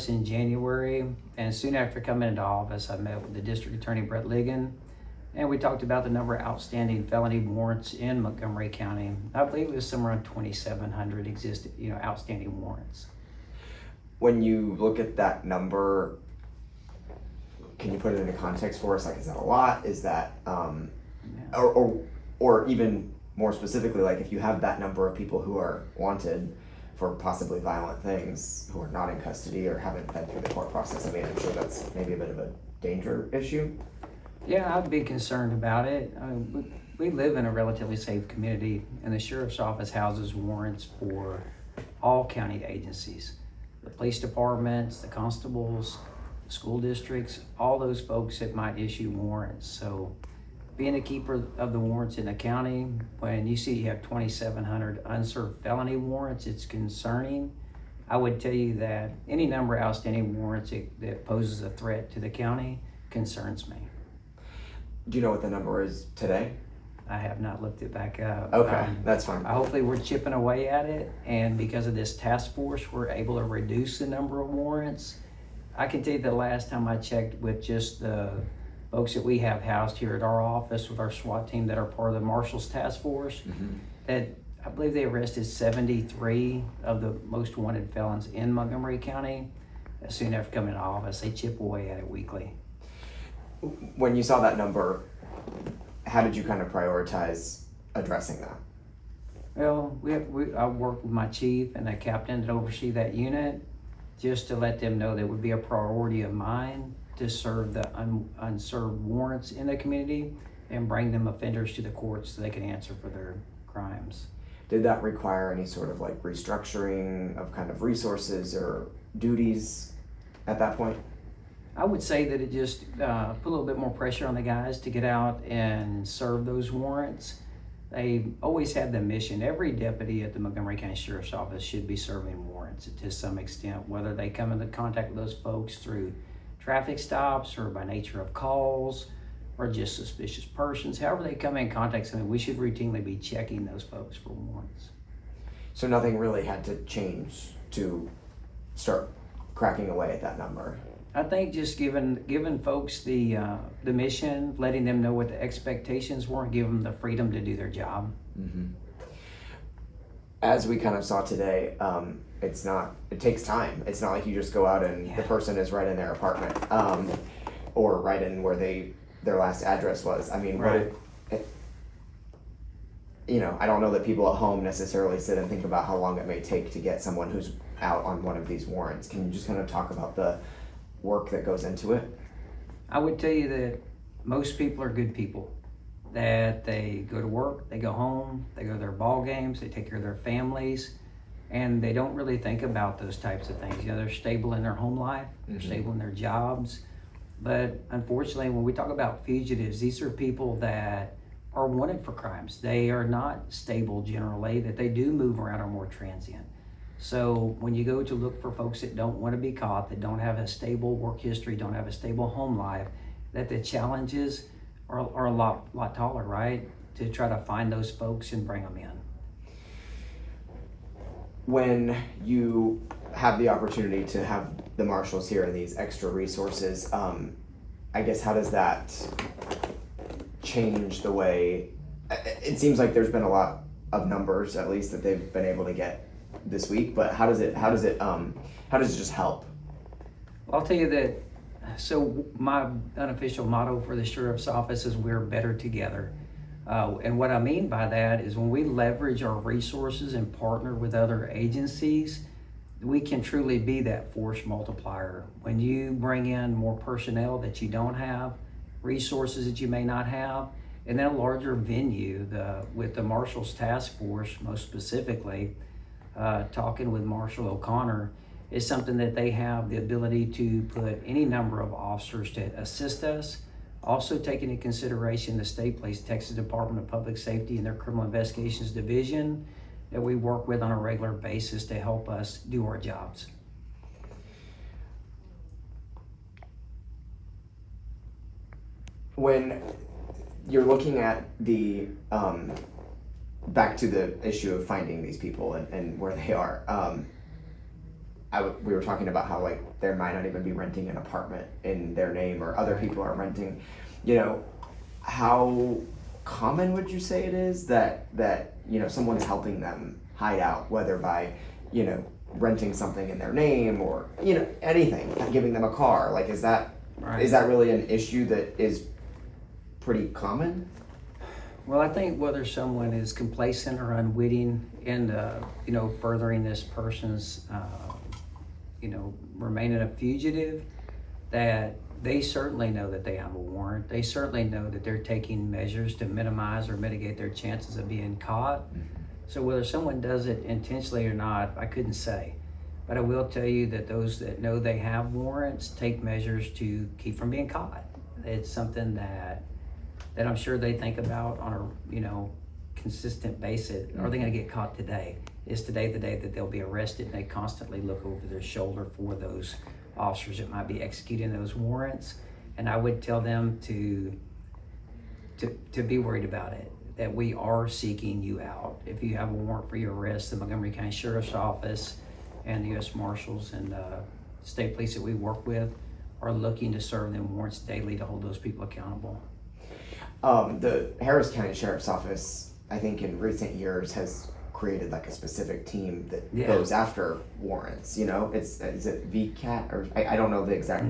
office in January, and soon after coming into office, I met with the District Attorney Brett Ligon, and we talked about the number of outstanding felony warrants in Montgomery County. I believe it was somewhere around 2,700 existed, outstanding warrants. When you look at that number, can you put it into context for us? Like, is that a lot? Is that, or even more specifically, like if you have that number of people who are wanted for possibly violent things, who are not in custody or haven't been through the court process, I mean, I'm sure that's maybe a bit of a danger issue. Yeah, I'd be concerned about it. We live in a relatively safe community, and the Sheriff's Office houses warrants for all county agencies. The police departments, the constables, the school districts, all those folks that might issue warrants. So being a keeper of the warrants in the county, when you see you have 2,700 unserved felony warrants, it's concerning. I would tell you that any number of outstanding warrants that poses a threat to the county concerns me. Do you know what the number is today? I have not looked it back up. Okay, that's fine. Hopefully we're chipping away at it, and because of this task force, we're able to reduce the number of warrants. I can tell you the last time I checked with just the folks that we have housed here at our office with our SWAT team that are part of the Marshals Task Force, that I believe they arrested 73 of the most wanted felons in Montgomery County. As soon after coming to office, they chip away at it weekly. When you saw that number, how did you kind of prioritize addressing that? Well, I worked with my chief and the captain that oversee that unit just to let them know that it would be a priority of mine to serve the unserved warrants in the community and bring them offenders to the courts so they can answer for their crimes. Did that require any sort of like restructuring of kind of resources or duties at that point? I would say that it just put a little bit more pressure on the guys to get out and serve those warrants. They always had the mission. Every deputy at the Montgomery County Sheriff's Office should be serving warrants to some extent, whether they come into contact with those folks through traffic stops or by nature of calls or just suspicious persons. However they come in contact with something, we should routinely be checking those folks for warrants. So nothing really had to change to start cracking away at that number? I think just giving folks the mission, letting them know what the expectations were, and give them the freedom to do their job. As we kind of saw today, it takes time. It's not like you just go out and the person is right in their apartment or right in where their last address was. I mean, right. I don't know that people at home necessarily sit and think about how long it may take to get someone who's out on one of these warrants. Can you just kind of talk about the work that goes into it? I would tell you that most people are good people, that they go to work, they go home, they go to their ball games, they take care of their families, and they don't really think about those types of things. They're stable in their home life, they're stable in their jobs, but unfortunately when we talk about fugitives, these are people that are wanted for crimes. They are not stable generally, that they do move around, are more transient. So when you go to look for folks that don't want to be caught, that don't have a stable work history, don't have a stable home life, that the challenges are a lot taller, right? To try to find those folks and bring them in. When you have the opportunity to have the marshals here and these extra resources, I guess how does that change the way, it seems like there's been a lot of numbers at least that they've been able to get this week, but how does it just help? I'll tell you that, so my unofficial motto for the Sheriff's Office is we're better together. And what I mean by that is when we leverage our resources and partner with other agencies, we can truly be that force multiplier. When you bring in more personnel that you don't have, resources that you may not have, and then a larger venue, with the Marshals Task Force most specifically, talking with Marshal O'Connor, is something that they have the ability to put any number of officers to assist us. Also taking into consideration the state police, Texas Department of Public Safety and their Criminal Investigations Division that we work with on a regular basis to help us do our jobs. When you're looking at the, back to the issue of finding these people and where they are, we were talking about how like there might not even be renting an apartment in their name, or other people are renting. You know, how common would you say it is that you know, someone's helping them hide out, whether by, you know, renting something in their name, or, you know, anything, giving them a car? Like, is that really an issue that is pretty common? Well, I think whether someone is complacent or unwitting in, you know, furthering this person's, you know, remaining a fugitive, that they certainly know that they have a warrant. They certainly know that they're taking measures to minimize or mitigate their chances of being caught. So whether someone does it intentionally or not, I couldn't say. But I will tell you that those that know they have warrants take measures to keep from being caught. It's something that I'm sure they think about on a, you know, consistent basis. Are they going to get caught today? Is today the day that they'll be arrested? And they constantly look over their shoulder for those officers that might be executing those warrants. And I would tell them to be worried about it, that we are seeking you out. If you have a warrant for your arrest, the Montgomery County Sheriff's Office and the U.S. Marshals and state police that we work with are looking to serve them warrants daily to hold those people accountable. The Harris County Sheriff's Office, I think in recent years, has created like a specific team that goes after warrants. You know, is it VCAT, or I don't know the exact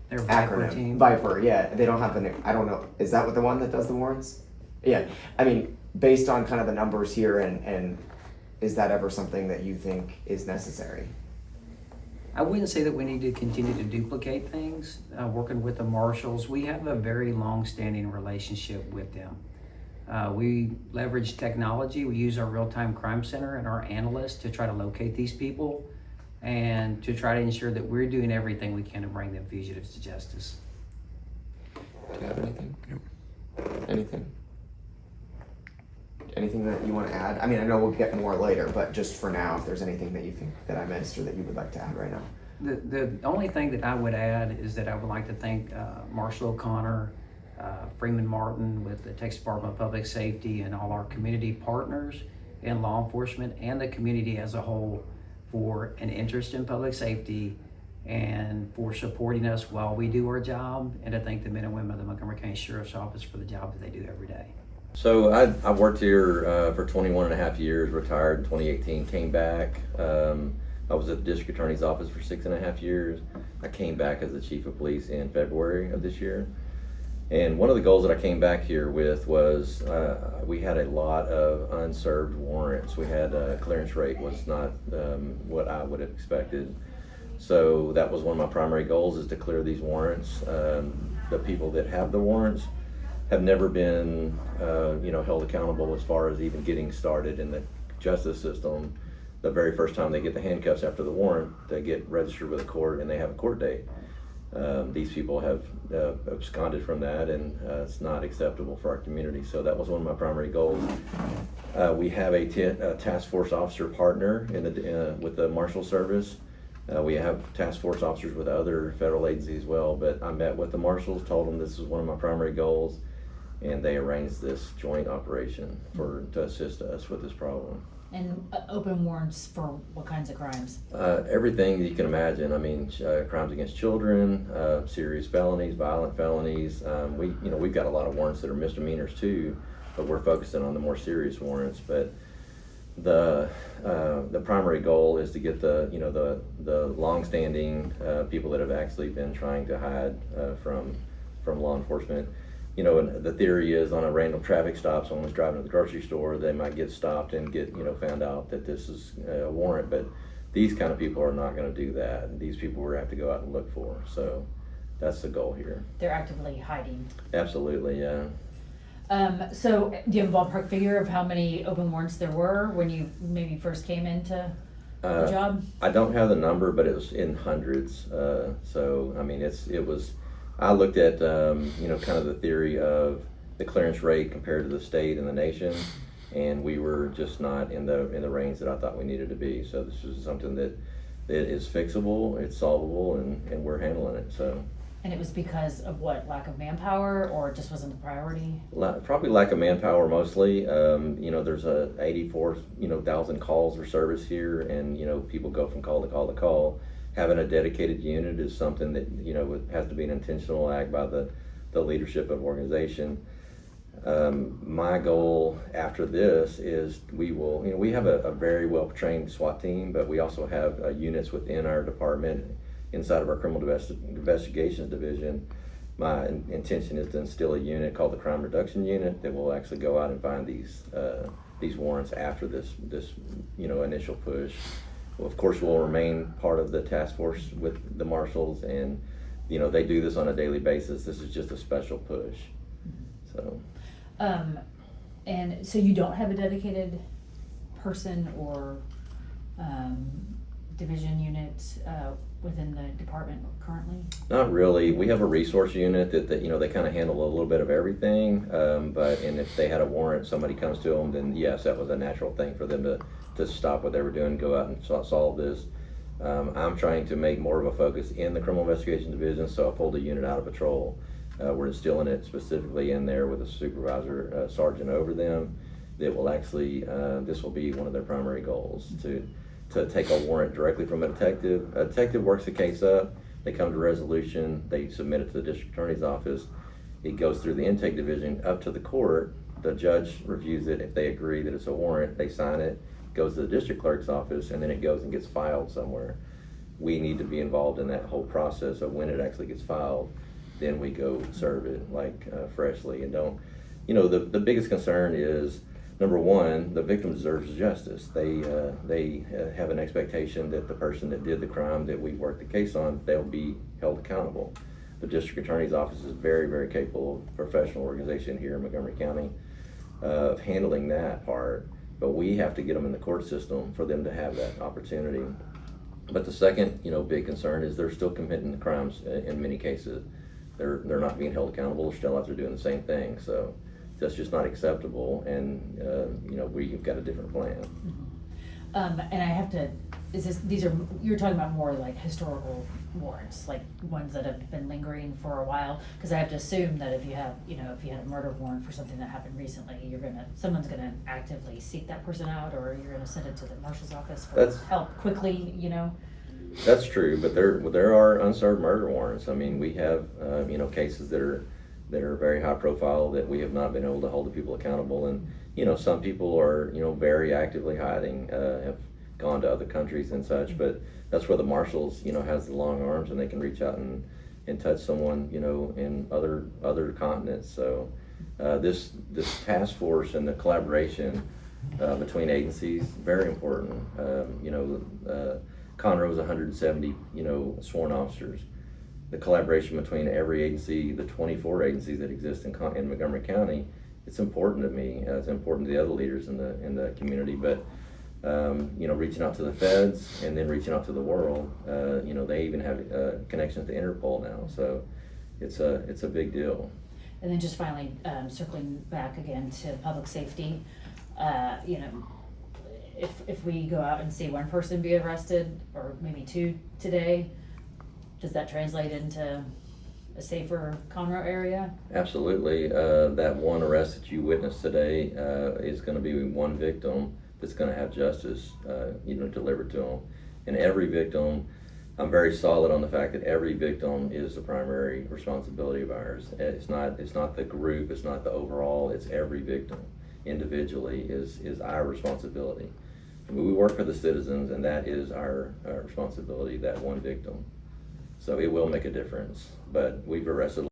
Their acronym. team. Viper, yeah. They don't have I don't know. Is that what the one that does the warrants? Yeah. I mean, based on kind of the numbers here, and is that ever something that you think is necessary? I wouldn't say that we need to continue to duplicate things. Working with the marshals, we have a very long-standing relationship with them. We leverage technology. We use our real-time crime center and our analysts to try to locate these people and to try to ensure that we're doing everything we can to bring them fugitives to justice. Do you have anything? Anything? Anything that you want to add? I mean, I know we'll get more later, but just for now, if there's anything that you think that I missed or that you would like to add right now. The only thing that I would add is that I would like to thank Marshal O'Connor, Freeman Martin with the Texas Department of Public Safety, and all our community partners in law enforcement and the community as a whole for an interest in public safety and for supporting us while we do our job, and to thank the men and women of the Montgomery County Sheriff's Office for the job that they do every day. So I worked here for 21 and a half years, retired in 2018, came back. I was at the district attorney's office for 6.5 years. I came back as the chief of police in February of this year. And one of the goals that I came back here with was we had a lot of unserved warrants. We had clearance rate was not what I would have expected. So that was one of my primary goals, is to clear these warrants. The people that have the warrants have never been held accountable as far as even getting started in the justice system. The very first time they get the handcuffs after the warrant, they get registered with a court and they have a court date. These people have absconded from that, and it's not acceptable for our community. So that was one of my primary goals. We have a task force officer partner with the Marshals Service. We have task force officers with other federal agencies as well, but I met with the marshals, told them this is one of my primary goals, and they arranged this joint operation to assist us with this problem. And open warrants for what kinds of crimes? Everything you can imagine. I mean, crimes against children, serious felonies, violent felonies. We've got a lot of warrants that are misdemeanors too, but we're focusing on the more serious warrants. But the primary goal is to get the long-standing people that have actually been trying to hide from law enforcement. And the theory is, on a random traffic stop, someone's driving to the grocery store, they might get stopped and get found out that this is a warrant. But these kind of people are not going to do that. These people we're going to have to go out and look for. So that's the goal here. They're actively hiding. Absolutely, yeah. So do you have a ballpark figure of how many open warrants there were when you maybe first came into the job? I don't have the number, but it was in hundreds. So I mean, I looked at kind of the theory of the clearance rate compared to the state and the nation, and we were just not in the range that I thought we needed to be. So this is something that is fixable, it's solvable, and we're handling it. So. And it was because of what, lack of manpower, or it just wasn't a priority? Probably lack of manpower mostly. There's 84,000 calls for service here, and people go from call to call to call. Having a dedicated unit is something that it has to be an intentional act by the leadership of organization. My goal after this is we have a very well trained SWAT team, but we also have units within our department inside of our criminal investigations division. My intention is to instill a unit called the Crime Reduction Unit that will actually go out and find these warrants after this initial push. Well, of course, we'll remain part of the task force with the marshals, and they do this on a daily basis. This is just a special push. So. And so you don't have a dedicated person or division unit within the department currently? Not really. We have a resource unit that they kind of handle a little bit of everything. And if they had a warrant, somebody comes to them, then yes, that was a natural thing for them to stop what they were doing, go out and solve this. I'm trying to make more of a focus in the criminal investigation division, so I pulled a unit out of patrol. We're instilling it specifically in there with a supervisor, sergeant over them, that will actually, this will be one of their primary goals, to take a warrant directly from a detective. A detective works the case up, they come to resolution, they submit it to the district attorney's office, it goes through the intake division up to the court, the judge reviews it, if they agree that it's a warrant, they sign it, goes to the district clerk's office, and then it goes and gets filed somewhere. We need to be involved in that whole process of when it actually gets filed. Then we go serve it freshly, and don't. The biggest concern is, number one, the victim deserves justice. They have an expectation that the person that did the crime that we've worked the case on, they'll be held accountable. The district attorney's office is very, very capable, professional organization here in Montgomery County, of handling that part. But we have to get them in the court system for them to have that opportunity. But the second, big concern is they're still committing the crimes in many cases. They're not being held accountable. They're still out there doing the same thing. So that's just not acceptable. And we've got a different plan. And I have to. You're talking about more like historical warrants, like ones that have been lingering for a while? Because I have to assume that if you had a murder warrant for something that happened recently, someone's gonna actively seek that person out, or you're gonna send it to the marshal's office for help quickly. That's true, but there are unserved murder warrants. I mean, we have cases that are very high profile that we have not been able to hold the people accountable, and some people are very actively hiding, have gone to other countries and such. But that's where the marshals has the long arms, and they can reach out and touch someone in other continents. So this task force and the collaboration between agencies, very important. Conroe is 170, sworn officers. The collaboration between every agency, the 24 agencies that exist in Montgomery County, it's important to me. It's important to the other leaders in the community. But reaching out to the feds and then reaching out to the world. They even have connections to Interpol now. So it's a big deal. And then just finally, circling back again to public safety, if we go out and see one person be arrested, or maybe two today, does that translate into a safer Conroe area? Absolutely. That one arrest that you witnessed today is going to be one victim that's going to have justice, delivered to them. And every victim, I'm very solid on the fact that every victim is the primary responsibility of ours. It's not the group, it's not the overall, it's every victim individually is our responsibility. We work for the citizens, and that is our responsibility, that one victim. So it will make a difference, but we've arrested